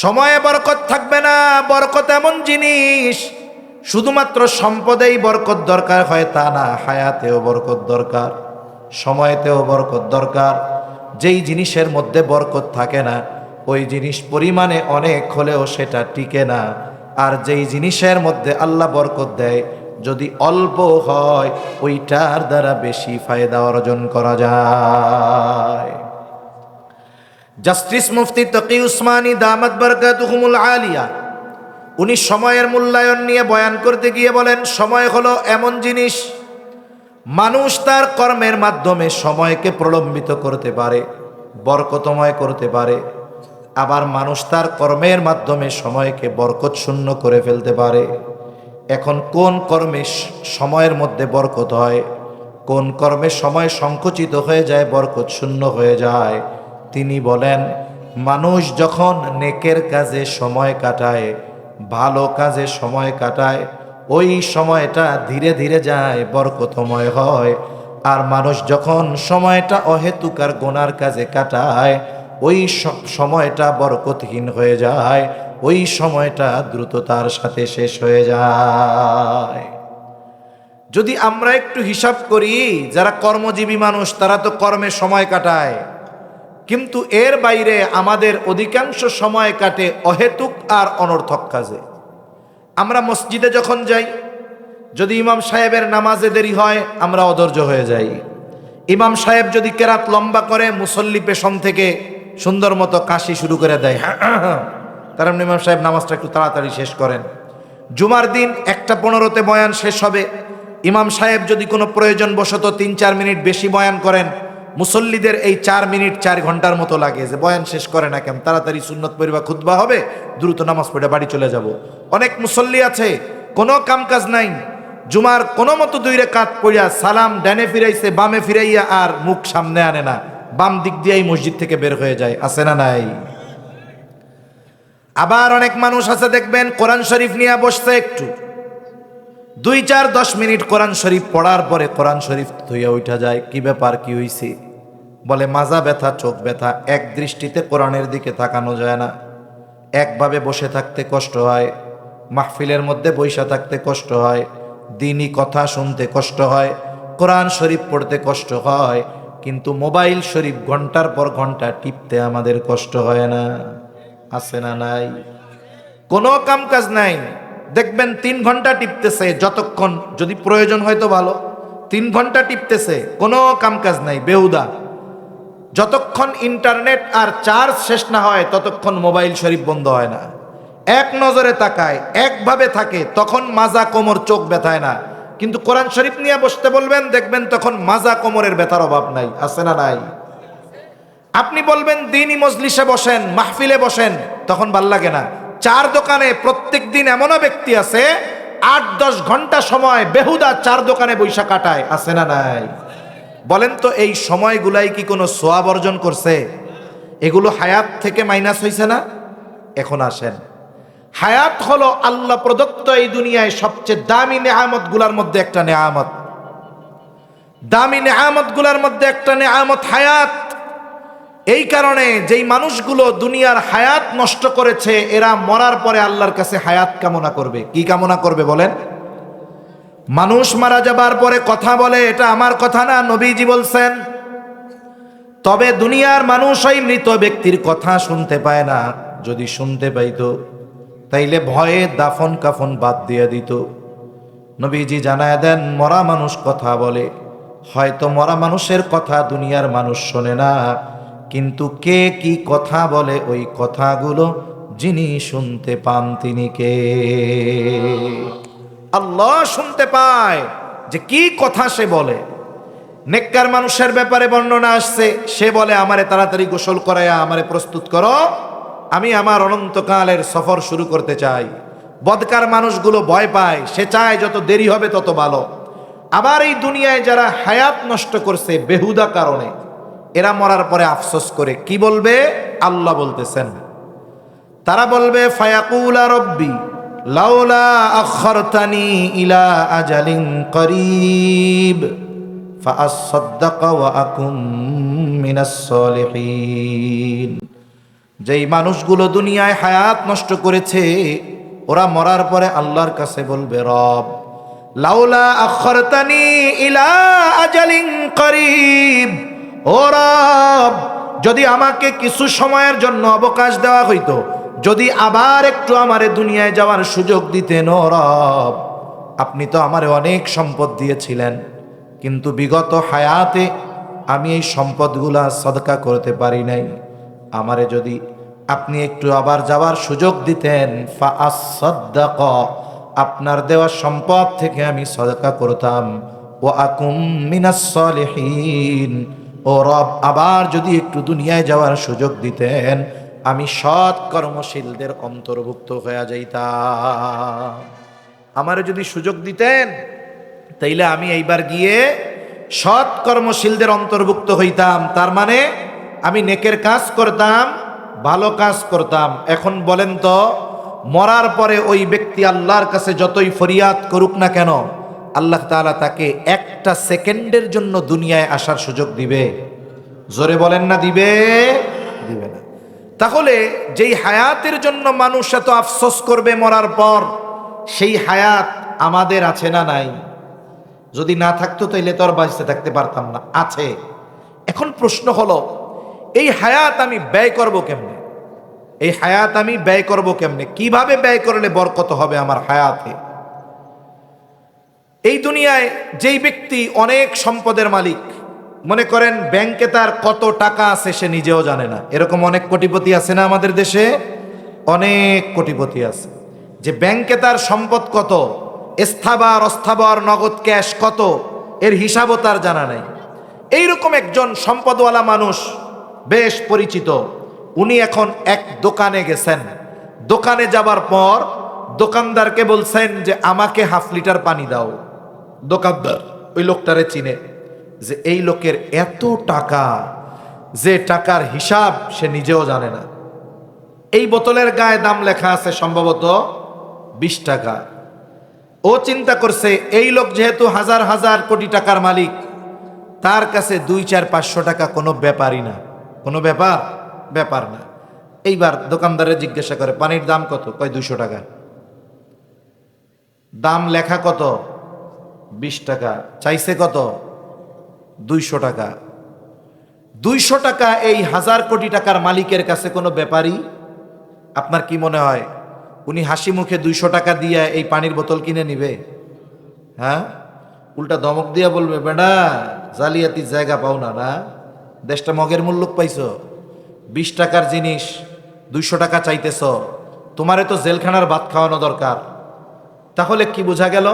সময়ে বরকত থাকবে না। বরকত এমন জিনিস, শুধুমাত্র সম্পদেই বরকত দরকার হয় তা না, হায়াতেও বরকত দরকার, সময়তেও বরকত দরকার। যেই জিনিসের মধ্যে বরকত থাকে না, ওই জিনিস পরিমাণে অনেক হলেও সেটা টিকে না। আর যেই জিনিসের মধ্যে আল্লাহ বরকত দেয়, যদি অল্প হয়, ওইটার দ্বারা বেশি ফায়দা অর্জন করা যায়। জাস্টিস মুফতি তকি উসমানী দামাত বারাকাতুহুমুল আলিয়া, উনি সময়ের মূল্যায়ন নিয়ে বয়ান করতে গিয়ে বলেন সময় হলো এমন জিনিস, মানুষ তার কর্মের মাধ্যমে সময়কে প্রলম্বিত করতে পারে, বরকতময় করতে পারে, আবার মানুষ তার কর্মের মাধ্যমে সময়কে বরকত শূন্য করে ফেলতে পারে। এখন কোন কর্মে সময়ের মধ্যে বরকত হয়, কোন কর্মে সময় সংকুচিত হয়ে যায়, বরকত শূন্য হয়ে যায়? তিনি বলেন মানুষ যখন নেকের কাজে সময় কাটায়, ভালো কাজে সময় কাটায়, ওই সময়টা ধীরে ধীরে যায়, বরকতময় হয়। আর মানুষ যখন সময়টা অহেতুক আর গুনার কাজে কাটায়, ওই সময়টা বরকতহীন হয়ে যায়, ওই সময়টা দ্রুততার সাথে শেষ হয়ে যায়। যদি আমরা একটু হিসাব করি, যারা কর্মজীবী মানুষ তারা তো কর্মে সময় কাটায়, কিন্তু এর বাইরে আমাদের অধিকাংশ সময় কাটে অহেতুক আর অনর্থক কাজে। আমরা মসজিদে যখন যাই, যদি ইমাম সাহেবের নামাজে দেরি হয়, আমরা অধৈর্য হয়ে যাই। ইমাম সাহেব যদি কেরাত লম্বা করে, মুসল্লি পেছন থেকে সুন্দর মতো কাশি শুরু করে দেয়, কারণ ইমাম সাহেব নামাজটা একটু তাড়াতাড়ি শেষ করেন। জুমার দিন 1:15 বয়ান শেষ হবে, ইমাম সাহেব যদি কোনো প্রয়োজন বশত 3-4 মিনিট বেশি বয়ান করেন, মুসল্লিদের এই 4 মিনিট 4 ঘন্টার মতো লাগে, যে বয়ান শেষ করে না কেন, তাড়াতাড়ি সুন্নত পড়বা, খুতবা হবে, দ্রুত নামাজ পড়ে বাড়ি চলে যাব। অনেক মুসল্লি আছে কোনো কামকাজ নাই, জুমার কোনো মতো 2 রাকাত পড়িয়া সালাম ডানে ফিরাইছে, বামে ফিরাইয়া আর মুখ সামনে আনে না, বাম দিক দিয়েই মসজিদ থেকে বের হয়ে যায়, আছে না নাই? আবার অনেক মানুষ আছে দেখবেন কোরআন শরীফ নিয়ে বসছে, একটু 2-4-10 মিনিট কোরআন শরীফ পড়ার পরে কোরআন শরীফ ধুইয়া উঠা যায়। কি ব্যাপার, কি হইছে? বলে মাজা ব্যথা, চোখ ব্যথা, এক দৃষ্টিতে কোরআনের দিকে তাকানো যায় না, একভাবে বসে থাকতে কষ্ট হয়, মাহফিলের মধ্যে বৈশা থাকতে কষ্ট হয়, দিনী কথা শুনতে কষ্ট হয়, কোরআন শরীফ পড়তে কষ্ট হয়, কিন্তু মোবাইল শরীফ ঘন্টার পর ঘন্টা টিপতে আমাদের কষ্ট হয় না? আছে না নাই? কোনো কাম কাজ নাই, দেখবেন 3 ঘন্টা টিপতেছে, যতক্ষণ যদি প্রয়োজন হয়তো ভালো, 3 ঘন্টা টিপতেছে, কোনো কাম কাজ নাই, বেহুদা। যতক্ষণ ইন্টারনেট আর চার্জ শেষ না হয় ততক্ষণ মোবাইল শরীফ বন্ধ হয় না। এক নজরে তাকায়, একভাবে থাকে, তখন মাজা কোমর চোখ ব্যথায় না। কিন্তু কোরআন শরীফ নিয়ে বসতে বলবেন, দেখবেন তখন মাজা কোমরের ব্যথার অভাব নাই। আছে না নাই? আপনি বলবেন দ্বীনি মজলিসে বসেন, মাহফিলে বসেন, তখন ভাল লাগে না। চার দোকানে প্রত্যেক দিন এমনও ব্যক্তি আছে 8-10 ঘন্টা সময় বেহুদা চার দোকানে বৈশা কাটায়। আছে না নাই? বলেন তো এই সময়গুলাই কি কোনো সোয়াব অর্জন করছে? এগুলো হায়াত থেকে মাইনাস হয়েছে না? এখন আসেন, হায়াত হলো আল্লাহ প্রদত্ত এই দুনিয়ায় সবচেয়ে দামি নেয়ামত গুলার মধ্যে একটা নেয়ামত। দামি নেয়ামত গুলার মধ্যে একটা নেয়ামত হায়াত। এই কারণে যেই মানুষগুলো দুনিয়ার হায়াত নষ্ট করেছে, এরা মরার পরে আল্লাহর কাছে হায়াত কামনা করবে। কি কামনা করবে বলেন? মানুষ মারা যাবার পরে কথা বলে, এটা আমার কথা না, নবীজি বলছেন। তবে দুনিয়ার মানুষ ওই মৃত ব্যক্তির কথা শুনতে পায় না। যদি শুনতে পাইতো তাইলে ভয়ে দাফন কাফন বাদ দিয়ে দিত। নবীজি জানায় দেন, মরা মানুষ কথা বলে, হয়তো মরা মানুষের কথা দুনিয়ার মানুষ শোনে না, কিন্তু কে কি কথা বলে ওই কথাগুলো যিনি শুনতে পান তিনি কে? আল্লাহ শুনতে পায় যে কি কথা সে বলে। নেককার মানুষের ব্যাপারে বর্ণনা আসছে, সে বলে আমারে তাড়াতাড়ি গোসল করাইয়া আমারে প্রস্তুত করো, আমি আমার অনন্তকালের সফর শুরু করতে চাই। বদকার মানুষগুলো ভয় পায়, সে চায় যত দেরি হবে তত ভালো। আবার এই দুনিয়ায় যারা হায়াত নষ্ট করছে বেহুদা কারণে, এরা মরার পরে আফসোস করে কি বলবে? আল্লাহ বলতেছেন, তারা বলবে ফায়াকুলা রব্বি লাউলা আখরতানি ইলা আজালিন করিব ফাআসাদদাকা ওয়া আকুম মিনাস সলিহিন। যেই মানুষগুলো দুনিয়ায় হায়াত নষ্ট করেছে, ওরা মরার পরে আল্লাহর কাছে বলবে, রব লাউলা আখরতানি ইলা আজালিন করিব, ও রব যদি আমাকে কিছু সময়ের জন্য অবকাশ দেওয়া হইতো, যদি আবার একটু আমারে দুনিয়ায় যাওয়ার সুযোগ দিতেন, ও রব আপনি তো আমারে অনেক সম্পদ দিয়েছিলেন, কিন্তু বিগত হায়াতে আমি এই সম্পদগুলা সদকা করতে পারি নাই। আমারে যদি আপনি একটু আবার যাওয়ার সুযোগ দিতেন, ফাআসাদদাক, আপনার দেওয়া সম্পদ থেকে আমি সদকা করতাম, ওয়া আকুম মিনাস সলিহিন, ও রব আবার যদি একটু দুনিয়ায় যাওয়ার সুযোগ দিতেন, আমি সৎ কর্মশীলদের অন্তর্ভুক্ত হয়ে যাইতাম। আমারে যদি সুযোগ দিতেন তাইলে আমি এইবার গিয়ে সৎ কর্মশীলদের অন্তর্ভুক্ত হইতাম। তার মানে আমি নেকের কাজ করতাম, ভালো কাজ করতাম। এখন বলেন তো, মরার পরে ওই ব্যক্তি আল্লাহর কাছে যতই ফরিয়াদ করুক না কেন, আল্লাহ তাআলা তাকে একটা সেকেন্ডের জন্য দুনিয়ায় আসার সুযোগ দিবে? জোরে বলেন না, দিবে? দিবে না। তাহলে যেই হায়াতের জন্য মানুষ এত আফসোস করবে মরার পর, সেই হায়াত আমাদের আছে না নাই? যদি না থাকতো তাইলে তো আর বাঁচতে থাকতে পারতাম না। আছে। এখন প্রশ্ন হলো, এই হায়াত আমি ব্যয় করব কেমনে? এই হায়াত আমি ব্যয় করব কেমনে? কিভাবে ব্যয় করলে বরকত হবে আমার হায়াতে? এই দুনিয়ায় যেই ব্যক্তি অনেক সম্পদের মালিক, মনে করেন ব্যাংকে তার কত টাকা আছে সে নিজেও জানে না, এরকম অনেক কোটিপতি আছে না আমাদের দেশে? অনেক কোটিপতি আছে যে ব্যাংকে তার সম্পদ কত, স্থাবর অস্থাবর নগদ ক্যাশ কত, এর হিসাবও তার জানা নাই। এইরকম একজন সম্পদওয়ালা মানুষ, বেশ পরিচিত, উনি এখন এক দোকানে গেছেন। দোকানে যাবার পর দোকানদারকে বলছেন যে আমাকে 1/2 লিটার পানি দাও। দোকানদার ওই লোকটারে চিনে যে এই লোকের এত টাকা, যে টাকার হিসাব সে নিজেও জানে না। এই বোতলের গায়ে দাম লেখা আছে সম্ভবত 20 টাকা। ও চিন্তা করছে এই লোক যেহেতু হাজার হাজার কোটি টাকার মালিক, তার কাছে 2-4-500 টাকা কোনো ব্যাপারই না, কোনো ব্যাপার না। এইবার দোকানদারে জিজ্ঞাসা করে পানির দাম কত? কয় 200 টাকা। দাম লেখা কত? 20 টাকা। চাইছে কত? 200 টাকা। 200 টাকা এই হাজার কোটি টাকার মালিকের কাছে কোনো ব্যাপারই? আপনার কি মনে হয় উনি হাসি মুখে 200 টাকা দিয়ে এই পানির বোতল কিনে নিবে? হ্যাঁ, উল্টা ধমক দিয়া বলবে, বেটা জালিয়াতির জায়গা পাও না, না দেশটা মগের মূল্য পাইছো, 20 টাকার জিনিস 200 টাকা চাইতেছ, তোমারে তো জেলখানার ভাত খাওয়ানো দরকার। তাহলে কি বোঝা গেল?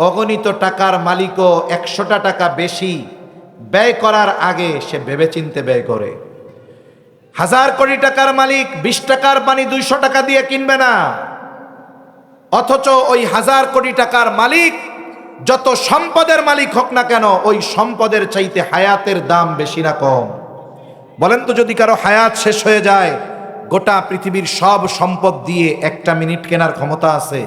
অগণিত টাকার মালিকও 100টা টাকা বেশি ব্যয় করার আগে সে ভেবেচিন্তে ব্যয় করে। 1000 কোটি টাকার মালিক 20 টাকার পানি 200 টাকা দিয়ে কিনবে না, অথচ ওই 1000 কোটি টাকার মালিক যত সম্পদের মালিক হোক না কেন, ওই সম্পদের চাইতে হায়াতের দাম বেশি না কম? বলেন তো, যদি কারো হায়াত শেষ হয়ে যায়, গোটা পৃথিবীর সব সম্পদ দিয়ে 1টা মিনিট কেনার ক্ষমতা আছে?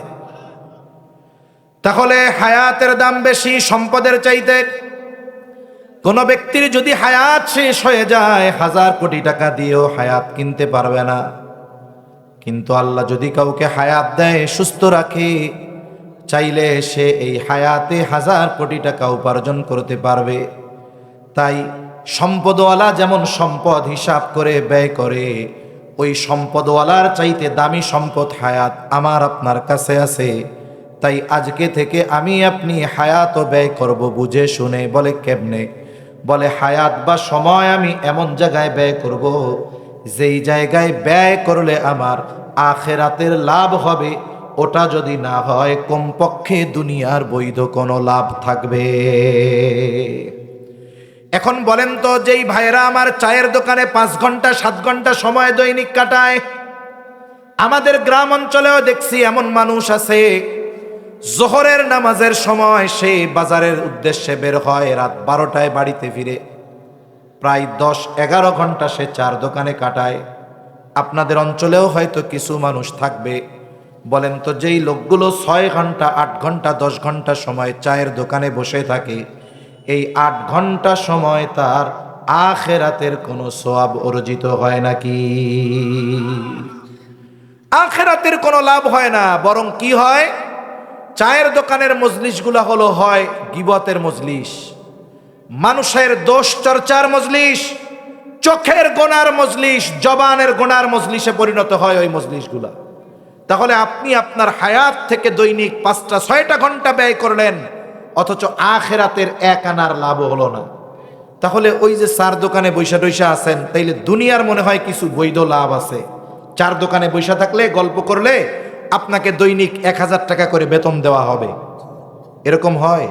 তাহলে হায়াতের দাম বেশি সম্পদের চাইতে। কোন ব্যক্তির যদি হায়াত শেষ হয়ে যায়, 1000 কোটি টাকা দিয়েও হায়াত কিনতে পারবে না। কিন্তু আল্লাহ যদি কাউকে হায়াত দেয়, সুস্থ রাখে, চাইলে সে এই হায়াতে 1000 কোটি টাকা উপার্জন করতে পারবে। তাই সম্পদওয়ালা যেমন সম্পদ হিসাব করে ব্যয় করে, ওই সম্পদওয়ালার চাইতে দামি সম্পদ হায়াত আমার আপনার কাছে আছে। তাই আজকে থেকে আমি আপনি হায়াতও ব্যয় করব বুঝে শুনে। বলে কেমনে? বলে হায়াত বা সময় আমি এমন জায়গায় ব্যয় করব, যেই জায়গায় ব্যয় করলে আমার আখেরাতের লাভ হবে। ওটা যদি না হয়, কমপক্ষে দুনিয়ার বৈধ কোনো লাভ থাকবে। এখন বলেন তো, যেই ভাইরা আমার চায়ের দোকানে 5 ঘন্টা 7 ঘন্টা সময় দৈনিক কাটায়, আমাদের গ্রাম অঞ্চলেও দেখছি এমন মানুষ আছে, জোহরের নামাজের সময় সে বাজারের উদ্দেশ্যে বের হয়, রাত 12টায় বাড়িতে ফিরে। প্রায় 10-11 ঘন্টা সে চার দোকানে কাটায়। আপনাদের অঞ্চলেও হয়তো কিছু মানুষ থাকবে। বলেন তো, যেই লোকগুলো 6 ঘন্টা 8 ঘন্টা 10 ঘন্টা সময় চায়ের দোকানে বসে থাকে, এই 8 ঘন্টা সময় তার আখেরাতের কোনো সওয়াব অর্জিত হয় নাকি? আখেরাতের কোনো লাভ হয় না। বরং কি হয়? চায়ের দোকানের মজলিসগুলা হলো হয় গীবতের মজলিস, মানুষের দোষ চর্চার মজলিস, চোখের গোনার মজলিস, জবানের গোনার মজলিসে পরিণত হয় ওই মজলিসগুলা। তাহলে আপনি আপনার হায়াত থেকে দৈনিক 5টা-6টা ঘন্টা ব্যয় করলেন, অথচ আখেরাতের 1 আনার লাভ হলো না। তাহলে ওই যে চার দোকানে বৈশা টৈশা আছেন, তাইলে দুনিয়ার মনে হয় কিছু বৈধ লাভ আছে। চার দোকানে বৈশা থাকলে, গল্প করলে আপনাকে দৈনিক 1000 টাকা করে বেতন দেওয়া হবে, এরকম হয়?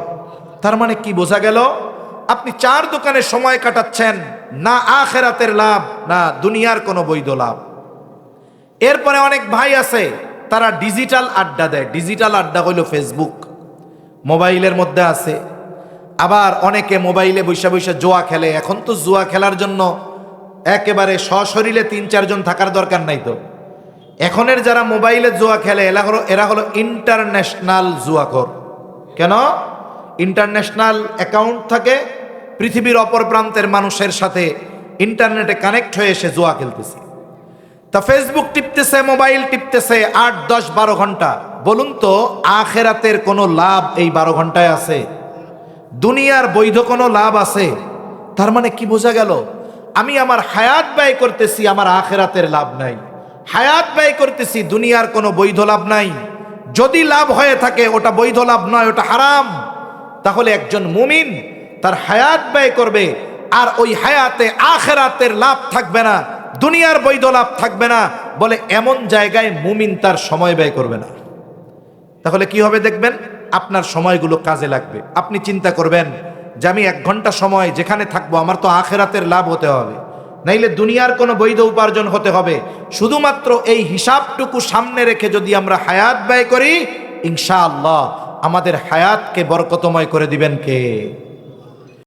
তার মানে কি বোঝা গেল? আপনি চার দোকানে সময় কাটাচ্ছেন, না আখেরাতের লাভ না দুনিয়ার কোনো বৈধ লাভ। এরপরে অনেক ভাই আছে, তারা ডিজিটাল আড্ডা দেয়। ডিজিটাল আড্ডা হইল ফেসবুক, মোবাইলের মধ্যে আছে। আবার অনেকে মোবাইলে বৈশা বৈশা জুয়া খেলে। এখন তো জুয়া খেলার জন্য একেবারে সশরীরে 3-4 জন থাকার দরকার নাই। তো এখনের যারা মোবাইলে জুয়া খেলে, এরা হলো ইন্টারন্যাশনাল জুয়াখোর। কেন? ইন্টারন্যাশনাল অ্যাকাউন্ট থাকে, পৃথিবীর অপর প্রান্তের মানুষের সাথে ইন্টারনেটে কানেক্ট হয়ে এসে জুয়া খেলতেছে। তা ফেসবুক টিপতেছে, মোবাইল টিপতেছে 8, 10, 12 ঘন্টা। বলুন তো, আখেরাতের কোনো লাভ এই 12 ঘন্টায় আছে? দুনিয়ার বৈধ কোনো লাভ আছে? তার মানে কি বোঝা গেল? আমি আমার হায়াত ব্যয় করতেছি, আমার আখেরাতের লাভ নাই। হায়াত ব্যয় করতেছি, দুনিয়ার কোনো বৈধ লাভ নাই। যদি লাভ হয়ে থাকে, ওটা বৈধ লাভ নয়, ওটা হারাম। তাহলে একজন মুমিন তার হায়াত ব্যয় করবে, আর ওই হায়াতে আখেরাতের লাভ থাকবে না, দুনিয়ার বৈধ লাভ থাকবে না। বলে এমন জায়গায় মুমিন তার সময় ব্যয় করবে না। তাহলে কি হবে দেখবেন? আপনার সময়গুলো কাজে লাগবে। আপনি চিন্তা করবেন যে আমি 1 ঘন্টা সময় যেখানে থাকবো, আমার তো আখেরাতের লাভ হতে হবে, নাইলে দুনিয়ার কোনো বৈধ উপার্জন হতে হবে। শুধুমাত্র এই হিসাবটুকু সামনে রেখে যদি আমরা হায়াত ব্যয় করি, ইনশাআল্লাহ আমাদের হায়াতকে বরকতময় করে দিবেন কে?